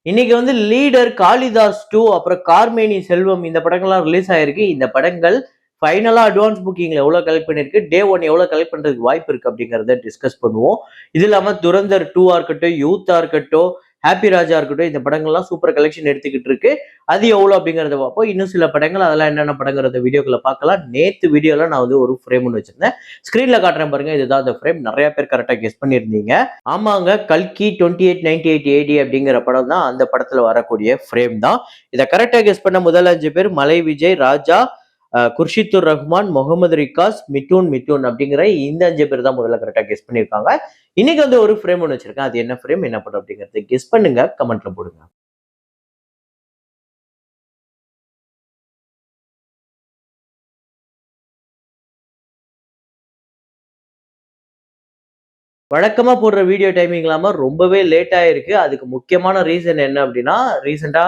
இன்னைக்கு வந்து லீடர், காளிதாஸ் 2 அப்புறம் கார்மேனி செல்வம் இந்த படங்கள்லாம் ரிலீஸ் ஆயிருக்கு. இந்த படங்கள் ஃபைனலா அட்வான்ஸ் புக்கிங்ல எவ்வளவு கலெக்ட் பண்ணிருக்கு, டே 1 எவ்வளவு கலெக்ட் பண்றதுக்கு வாய்ப்பு இருக்கு அப்படிங்கிறத டிஸ்கஸ் பண்ணுவோம். இது இல்லாம துரந்தர் 2 இருக்கட்டும், யூத்தா இருக்கட்டும், ஹாப்பி ராஜா இருக்கட்டும், இந்த படங்கள்லாம் சூப்பர் கலெக்ஷன் எடுத்துக்கிட்டு இருக்கு. அது எவ்வளவு அப்படிங்கிறத பார்ப்போம். இன்னும் சில படங்கள் அதெல்லாம் என்னென்ன படங்கிறத வீடியோக்குள்ள பார்க்கலாம். நேத்து வீடியோல நான் வந்து ஒரு ஃப்ரேம் ஒன்று வச்சிருந்தேன். ஸ்கிரீன்ல காட்டுறேன் பாருங்க. இதுதான் அந்த ஃப்ரேம். நிறைய பேர் கரெக்டா கெஸ் பண்ணியிருந்தீங்க. ஆமாங்க, கல்கி 2898 ஏடி அப்படிங்கிற படம் தான். அந்த படத்துல வரக்கூடிய ஃப்ரேம் தான். இதை கரெக்டா கெஸ் பண்ண முதல் 5 பேர் மலை விஜய், ராஜா, குர்ஷித்துர் ரஹ்மான், முகமது ரிகாஸ், மிட்டூன் மிட்டூன் அப்படிங்கிற இந்த 5 பேர் தான் முதல்ல கரெக்டா கெஸ் பண்ணியிருக்காங்க. இன்னைக்கு வந்து ஒரு ஃப்ரேம் ஒன்று வச்சிருக்கேன். அது என்ன ஃப்ரேம், என்ன படம் அப்படிங்கறத கெஸ் பண்ணுங்க, கமெண்ட்ல போடுங்க. வழக்கமா போடுற வீடியோ டைமிங் இல்லாம ரொம்பவே லேட் ஆயிருக்கு. அதுக்கு முக்கியமான ரீசன் என்ன அப்படின்னா, ரீசெண்டா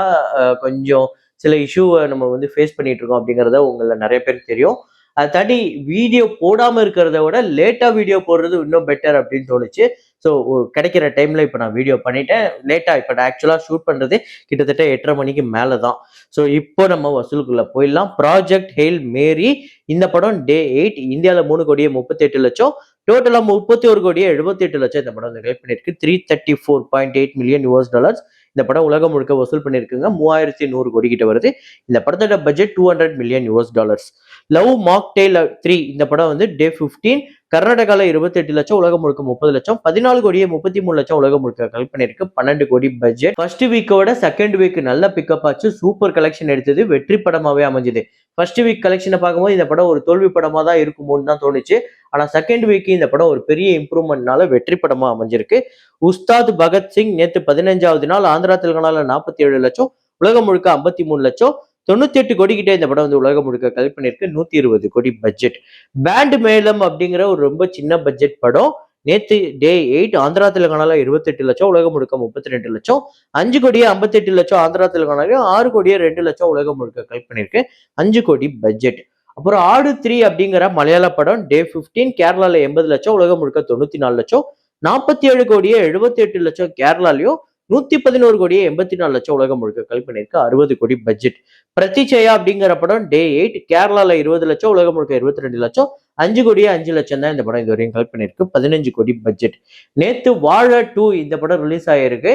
கொஞ்சம் சில இஷ்யூவ நம்ம வந்து ஃபேஸ் பண்ணிட்டு இருக்கோம் அப்படிங்கிறத உங்கள நெறைய பேருக்கு தெரியும். அத தாண்டி வீடியோ போடாம இருக்கிறத விட லேட்டா வீடியோ போடுறது இன்னும் பெட்டர் அப்படின்னு தோணுச்சு. ஸோ கிடைக்கிற டைம்ல இப்ப நான் வீடியோ பண்ணிட்டேன். லேட்டா இப்ப நான் ஆக்சுவலா ஷூட் பண்றதே கிட்டத்தட்ட 8:30 மணிக்கு மேல தான். ஸோ இப்போ நம்ம வசூலுக்குள்ள போயிடலாம். ப்ராஜெக்ட் ஹெயில் மேரி இந்த படம் டே 8 இந்தியால 3,38,00,000 டோட்டலா 31,78,00,000 இந்த படம் வந்து கலெக்ட் பண்ணிருக்கு. 334.8 மில்லியன் டாலர்ஸ் இந்த படம் உலகம் முழுக்க வசூல் பண்ணிருக்குங்க. 3,100 கோடி கிட்ட வருது. இந்த படத்தோட budget 200 million dollars. Love mocktail 3 இந்த படம் வந்து டே 15 கர்நாடகால 28 லட்சம், உலகம் முழுக்க 30 லட்சம், 14 கோடியே 33 லட்சம் உலகம் முழுக்க கலெக்ட் பண்ணிருக்கு. 12 கோடி பட்ஜெட். ஃபர்ஸ்ட் வீக்கோட செகண்ட் வீக் நல்ல பிக்கப் ஆச்சு. சூப்பர் கலெக்ஷன் எடுத்தது. வெற்றி படமாவே அமைஞ்சது. ஃபர்ஸ்ட் வீக் கலெக்ஷனை பார்க்கும்போது இந்த படம் ஒரு தோல்வி படமா தான் இருக்குமோன்னு தான் தோணுச்சு. ஆனா செகண்ட் வீக் இந்த படம் ஒரு பெரிய இம்ப்ரூவ்மெண்ட்னால வெற்றி படமா அமைஞ்சிருக்கு. உஸ்தாத் பகத்சிங் நேத்து 15வது நாள் ஆந்திரா தெலுங்கானால 47 லட்சம், உலகம் முழுக்க 53 லட்சம், 98 கோடி கிட்ட இந்த படம் வந்து உலகம் முழுக்க கலெக்ட் பண்ணிருக்கு. 120 கோடி பட்ஜெட். பேண்ட் மேளம் அப்படிங்கிற ஒரு ரொம்ப சின்ன பட்ஜெட் படம் நேத்து டே 8 ஆந்திரா தெலுங்கானால 28 லட்சம், உலகம் முழுக்க 32 லட்சம், 5 கோடியே 58 லட்சம் ஆந்திரா தெலுங்கானாலையும், 6 கோடியே 2 லட்சம் உலகம் முழுக்க கலெக்ட் பண்ணிருக்கு. 5 கோடி பட்ஜெட். அப்புறம் ஆடு 3 அப்படிங்கிற மலையாள படம் டே 15 கேரளால 80 லட்சம், உலகம் முழுக்க 94 லட்சம், 47 கோடியே 78 லட்சம் கேரளாலையும், 111 கோடியே 84 லட்சம் உலகம் முழுக்க கலெக்ட் பண்ணிருக்கு. 60 கோடி பட்ஜெட். பிரதிச்சயா அப்படிங்கிற படம் டே 8 கேரளால 20 லட்சம், உலகம் முழுக்க 22 லட்சம், 5 கோடியே 5 லட்சம் தான் இந்த படம் இது வரையும் கலெக்ட் பண்ணிருக்கு. 15 கோடி பட்ஜெட். நேத்து வாழ 2 இந்த படம் ரிலீஸ் ஆயிருக்கு.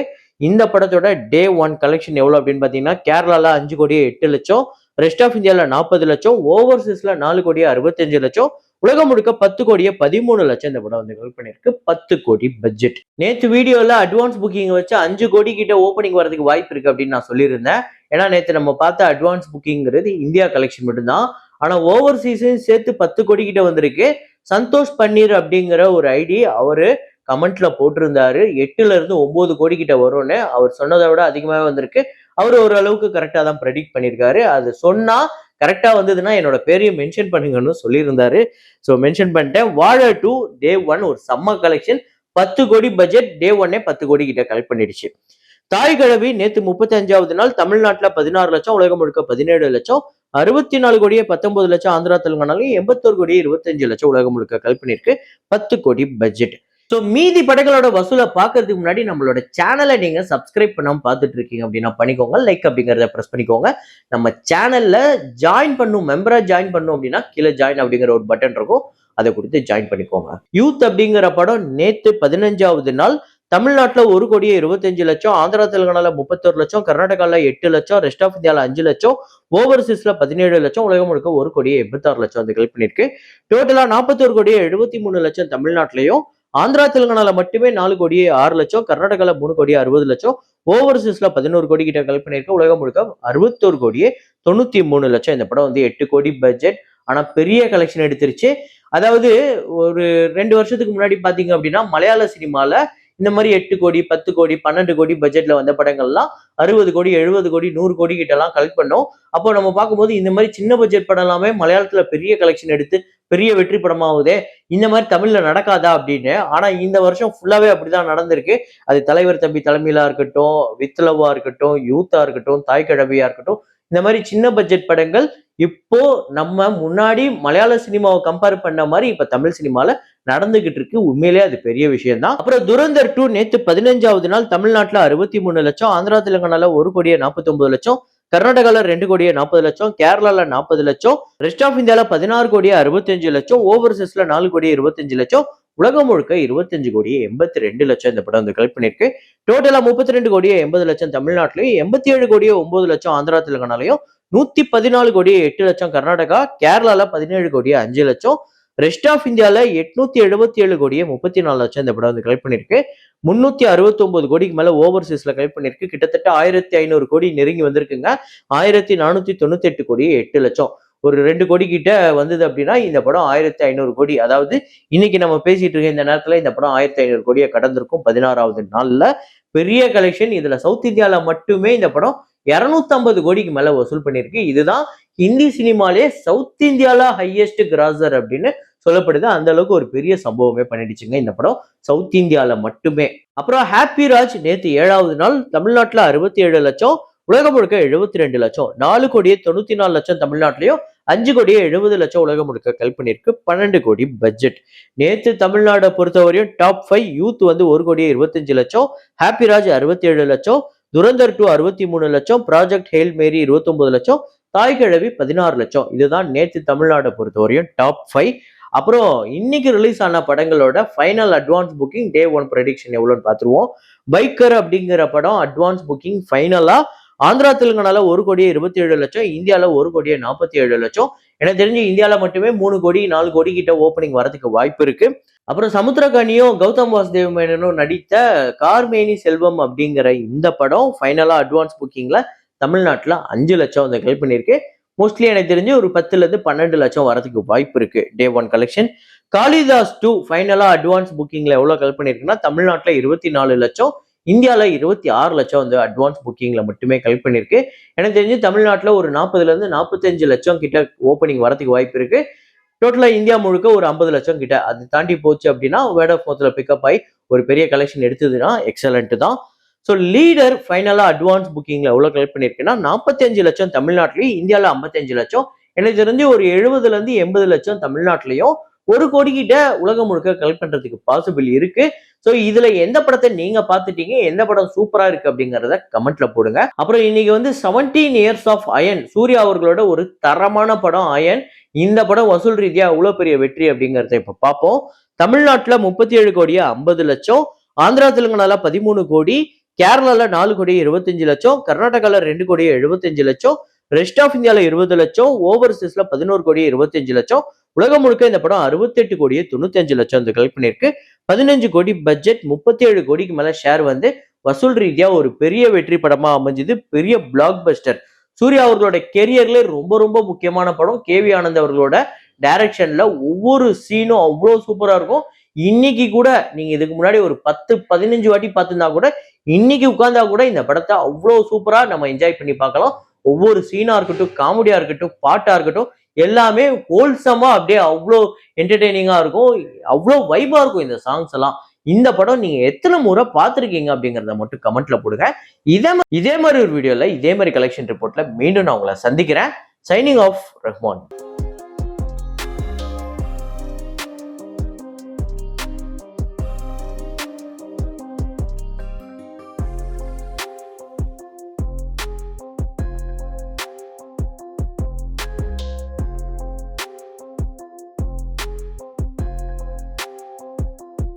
இந்த படத்தோட டே 1 கலெக்ஷன் எவ்வளவு அப்படின்னு பாத்தீங்கன்னா, கேரளால 5 கோடியே 8 லட்சம், ரெஸ்ட் ஆஃப் இந்தியால 40 லட்சம், ஓவர்சீஸ்ல 4 கோடியே 65 லட்சம், உலகம் முழுக்க 10 கோடியே 13 லட்சம் இந்த படம் வந்து கலெக்ட் பண்ணிருக்கு. 10 கோடி பட்ஜெட். நேத்து வீடியோல அட்வான்ஸ் புக்கிங் வச்சு 5 கோடி கிட்ட ஓப்பனிங் வரதுக்கு வாய்ப்பு இருக்கு அப்படின்னு நான் சொல்லியிருந்தேன். ஏன்னா நேத்து நம்ம பார்த்த அட்வான்ஸ் புக்கிங்கிறது இந்தியா கலெக்ஷன் மட்டும்தான். ஆனா ஓவர்சீஸையும் சேர்த்து 10 கோடி கிட்ட வந்திருக்கு. சந்தோஷ் பன்னீர் அப்படிங்கிற ஒரு ஐடி அவரு கமெண்ட்ல போட்டிருந்தாரு 8ல இருந்து 9 கோடி கிட்ட வரும்னு. அவர் சொன்னதை விட அதிகமாவே வந்திருக்கு. அவர் ஓரளவுக்கு கரெக்டா தான் ப்ரெடிக்ட் பண்ணியிருக்காரு. அது சொன்னா கரெக்டா வந்ததுன்னா என்னோட பேரையும் மென்ஷன் பண்ணுங்கன்னு சொல்லியிருந்தாரு. ஸோ மென்ஷன் பண்ணிட்டேன். வாழ 2 டே 1 ஒரு செம்ம கலெக்ஷன். 10 கோடி பட்ஜெட். டே 1 10 கோடி கிட்ட கலெக்ட் பண்ணிடுச்சு. தாய் கிழவி நேத்து 35வது நாள் தமிழ்நாட்டுல 16 லட்சம், உலகம் முழுக்க 17 லட்சம், 64 கோடியே 19 லட்சம் ஆந்திரா தெலுங்கானாலையும், 81 கோடியே 25 லட்சம் உலகம் முழுக்க கலெக்ட் பண்ணிருக்கு. 10 கோடி பட்ஜெட். ஸோ மீதி படங்களோட வசூலை பார்க்கறதுக்கு முன்னாடி நம்மளோட சேனலை நீங்க சப்ஸ்கிரைப் பண்ணாம பார்த்துட்டு இருக்கீங்க அப்படின்னா பண்ணிக்கோங்க. லைக் அப்படிங்கிறத ப்ரெஸ் பண்ணிக்கோங்க. நம்ம சேனல்ல ஜாயின் பண்ணும், மெம்பரா ஜாயின் பண்ணும் அப்படின்னா கீழே ஜாயின் அப்படிங்கிற ஒரு பட்டன் இருக்கும். அதை கொடுத்து ஜாயின் பண்ணிக்கோங்க. யூத் அப்படிங்கிற படம் நேத்து 15வது நாள் தமிழ்நாட்டுல 1 கோடியே 25 லட்சம், ஆந்திரா தெலுங்கானால 31 லட்சம், கர்நாடகால 8 லட்சம், ரெஸ்ட் ஆஃப் இந்தியால 5 லட்சம், ஓவர்சீஸ்ல 17 லட்சம், உலகம் முழுக்க 1 கோடியே 86 லட்சம் வந்து கலெக்ட் பண்ணிருக்கு. டோட்டலா 41 கோடியே 73 லட்சம் தமிழ்நாட்டிலையும், ஆந்திரா தெலுங்கானால மட்டுமே 4 கோடியே 6 லட்சம், கர்நாடகால 3 கோடியே 60 லட்சம், ஓவர்சீஸ்ல 11 கோடி கிட்ட கலெக்ட் பண்ணிருக்கு. உலகம் முழுக்க 61 கோடியே 93 லட்சம். இந்த படம் வந்து 8 கோடி பட்ஜெட். ஆனா பெரிய கலெக்ஷன் எடுத்துருச்சு. அதாவது ஒரு 2 வருஷத்துக்கு முன்னாடி பாத்தீங்க அப்படின்னா மலையாள சினிமால இந்த மாதிரி 8 கோடி 10 கோடி 12 கோடி பட்ஜெட்ல வந்த படங்கள்லாம் 60 கோடி 70 கோடி 100 கோடி கிட்ட எல்லாம் கலெக்ட் பண்ணோம். அப்போ நம்ம பார்க்கும்போது இந்த மாதிரி சின்ன பட்ஜெட் படம் எல்லாமே மலையாளத்துல பெரிய கலெக்ஷன் எடுத்து பெரிய வெற்றி படமாகுதே, இந்த மாதிரி தமிழ்ல நடக்காதா அப்படின்னு. ஆனா இந்த வருஷம் ஃபுல்லாவே அப்படிதான் நடந்திருக்கு. அது தலைவர் தம்பி தலைமையிலா இருக்கட்டும், வித் லவ்வா இருக்கட்டும், யூத்தா இருக்கட்டும், தாய் கிழவியா இருக்கட்டும், இந்த மாதிரி சின்ன பட்ஜெட் படங்கள் இப்போ நம்ம முன்னாடி மலையாள சினிமாவை கம்பேர் பண்ண மாதிரி இப்ப தமிழ் சினிமால நடந்துகிட்டு இருக்கு. உண்மையிலேயே அது பெரிய விஷயம் தான். அப்புறம் துரந்தர் 2 நேத்து 15வது நாள் தமிழ்நாட்டுல 63 லட்சம், ஆந்திரா தெலுங்கானால 1,49,00,000, கர்நாடகால 2,40,00,000, கேரளால 40 லட்சம், ரெஸ்ட் ஆஃப் இந்தியால 16,65,00,000, ஓவர்சீஸ்ல 4,25,00,000, உலகம் முழுக்க 25,82,00,000 இந்த படம் வந்து கலெக்ட் பண்ணிருக்கு. டோட்டலா 32,80,00,000 தமிழ்நாட்டிலையும், 87,09,00,000 ஆந்திரா தெலுங்கானாலையும், 114,08,00,000 கர்நாடகா, கேரளால 17,05,00,000, ரெஸ்ட் ஆஃப் இந்தியால 877,34,00,000 இந்த படம் வந்து கலெக்ட் பண்ணிருக்கு. 369 கோடிக்கு மேல ஓவர்சீஸ்ல கலெக்ட் பண்ணிருக்கு. கிட்டத்தட்ட 1,500 கோடி நெருங்கி வந்திருக்குங்க. 1,498 கோடி 8,00,000. ஒரு 2 கோடி கிட்ட வந்தது அப்படின்னா இந்த படம் 1,500 கோடி. அதாவது இன்னைக்கு நம்ம பேசிட்டு இருக்க இந்த நேரத்துல இந்த படம் 1,500 கோடியை கடந்திருக்கும் 16வது நாள்ல. பெரிய கலெக்ஷன். இதுல சவுத் இந்தியால மட்டுமே இந்த படம் 250 கோடிக்கு மேல வசூல் பண்ணிருக்கு. இதுதான் ஹிந்தி சினிமாலே சவுத் இந்தியால ஹையஸ்ட் கிராசர் அப்படின்னு சொல்லப்படுது. அந்த அளவுக்கு ஒரு பெரிய சம்பவமே பண்ணிடுச்சுங்க இந்த படம் சவுத் இந்தியால மட்டுமே. அப்புறம் ஹாப்பி ராஜ் நேத்து 7வது நாள் தமிழ்நாட்டுல 67 லட்சம், உலகம் முழுக்க 72 லட்சம், 4,94,00,000 தமிழ்நாட்டிலையும், 5,70,00,000 உலகம் முழுக்க கல் பண்ணிருக்கு. 12 கோடி பட்ஜெட். நேத்து தமிழ்நாடை பொறுத்தவரையும் டாப் 5 யூத் வந்து 1,25,00,000, ஹாப்பி ராஜ் 67 லட்சம், துரந்தர் 2 63 லட்சம், ப்ராஜெக்ட் ஹெயில் மேரி 29 லட்சம், தாய் கிழவி 16 லட்சம். இதுதான் நேத்து தமிழ்நாடை பொறுத்தவரையும் டாப் 5. அப்புறம் இன்னைக்கு ரிலீஸ் ஆன படங்களோட ஃபைனல் அட்வான்ஸ் புக்கிங் டே 1 ப்ரெடிக்ஷன் எவ்வளோன்னு பார்த்துருவோம். பைக்கர் அப்படிங்கிற படம் அட்வான்ஸ் புக்கிங் ஃபைனலா ஆந்திரா தெலுங்கானால 1,27,00,000, இந்தியால 1,47,00,000. எனக்கு தெரிஞ்சு இந்தியால மட்டுமே 3 கோடி 4 கோடி கிட்ட ஓப்பனிங் வரதுக்கு வாய்ப்பு இருக்கு. அப்புறம் சமுத்திரகனியும் கௌதம் வாசுதேவ் மேனனும் நடித்த கார்மேனி செல்வம் அப்படிங்கிற இந்த படம் ஃபைனலா அட்வான்ஸ் புக்கிங்ல தமிழ்நாட்டுல 5 லட்சம் வந்து கலெக்ட் பண்ணிருக்கு. மோஸ்ட்லி எனக்கு தெரிஞ்சு ஒரு 10ல இருந்து 12 லட்சம் வரதுக்கு வாய்ப்பு இருக்கு டே 1 கலெக்ஷன். காளிதாஸ் 2 ஃபைனலா அட்வான்ஸ் புக்கிங்ல எவ்வளவு கலெக்ட் பண்ணிருக்குன்னா தமிழ்நாட்டுல 24 லட்சம், இந்தியால 26 லட்சம் வந்து அட்வான்ஸ் புக்கிங்ல மட்டுமே கலெக்ட் பண்ணிருக்கு. எனக்கு தெரிஞ்சு தமிழ்நாட்டுல ஒரு 40ல இருந்து 45 லட்சம் கிட்ட ஓப்பனிங் வரதுக்கு வாய்ப்பு இருக்கு. டோட்டலா இந்தியா முழுக்க ஒரு 50 லட்சம் கிட்ட. அது தாண்டி போச்சு அப்படின்னா வேர்ட் ஆஃப் மவுத்ல பிக்கப் ஆகி ஒரு பெரிய கலெக்ஷன் எடுத்ததுன்னா எக்ஸலண்ட் தான். ஸோ லீடர் ஃபைனலா அட்வான்ஸ் புக்கிங்ல எவ்வளவு கலெக்ட் பண்ணிருக்குன்னா 45 லட்சம் தமிழ்நாட்டிலையும், இந்தியால 55 லட்சம். எனக்கு தெரிஞ்சு ஒரு 70ல இருந்து 80 லட்சம் தமிழ்நாட்டிலையும், 1 கோடி கிட்ட உலகம் முழுக்க கலெக்ட் பண்றதுக்கு பாசிபிள் இருக்கு. ஸோ இதுல எந்த படத்தை நீங்க பார்த்துட்டீங்க, எந்த படம் சூப்பரா இருக்கு அப்படிங்கறத கமெண்ட்ல போடுங்க. அப்புறம் இன்னைக்கு வந்து 17 இயர்ஸ் ஆஃப் அயன், சூர்யா அவர்களோட ஒரு தரமான படம் அயன். இந்த படம் வசூல் ரீதியா அவ்வளவு பெரிய வெற்றி அப்படிங்கறத இப்ப பார்ப்போம். தமிழ்நாட்டுல 37 கோடியா 50 லட்சம், ஆந்திரா தெலுங்கானால 13 கோடி, கேரளால 4,25,00,000, கர்நாடகால 2,75,00,000, ரெஸ்ட் ஆஃப் இந்தியால 20 லட்சம், ஓவர்சீஸ்ல 11,25,00,000, உலகம் முழுக்க இந்த படம் 68,95,00,000 வந்து கலெக்ட் பண்ணிருக்கு. 15 கோடி பட்ஜெட், 37 கோடிக்கு மேல ஷேர் வந்து வசூல் ரீதியா ஒரு பெரிய வெற்றி படமா அமைஞ்சது. பெரிய பிளாக் பஸ்டர். சூர்யா அவர்களோட கெரியர்ல ரொம்ப ரொம்ப முக்கியமான படம். கேவி ஆனந்த் அவர்களோட டைரக்ஷன்ல ஒவ்வொரு சீனும் அவ்வளவு சூப்பரா இருக்கும். இன்னைக்கு கூட நீங்க இதுக்கு முன்னாடி ஒரு 10-15 வாட்டி பார்த்திருந்தா கூட இன்னைக்கு உட்கார்ந்தா கூட இந்த படத்தை அவ்வளவு சூப்பரா நம்ம என்ஜாய் பண்ணி பார்க்கலாம். ஒவ்வொரு சீனா இருக்கட்டும், காமெடியா இருக்கட்டும், பாட்டா இருக்கட்டும், எல்லாமே ஹோல்சமா அப்படியே அவ்வளோ என்டர்டெய்னிங்கா இருக்கும். அவ்வளோ வைபா இருக்கும் இந்த சாங்ஸ் எல்லாம். இந்த படம் நீங்க எத்தனை முறை பார்த்திருக்கீங்க அப்படிங்கறத மட்டும் கமெண்ட்ல போடுங்க. இதே மாதிரி ஒரு வீடியோல இதே மாதிரி கலெக்ஷன் ரிப்போர்ட்ல மீண்டும் நான் உங்களை சந்திக்கிறேன். Signing off Rahman.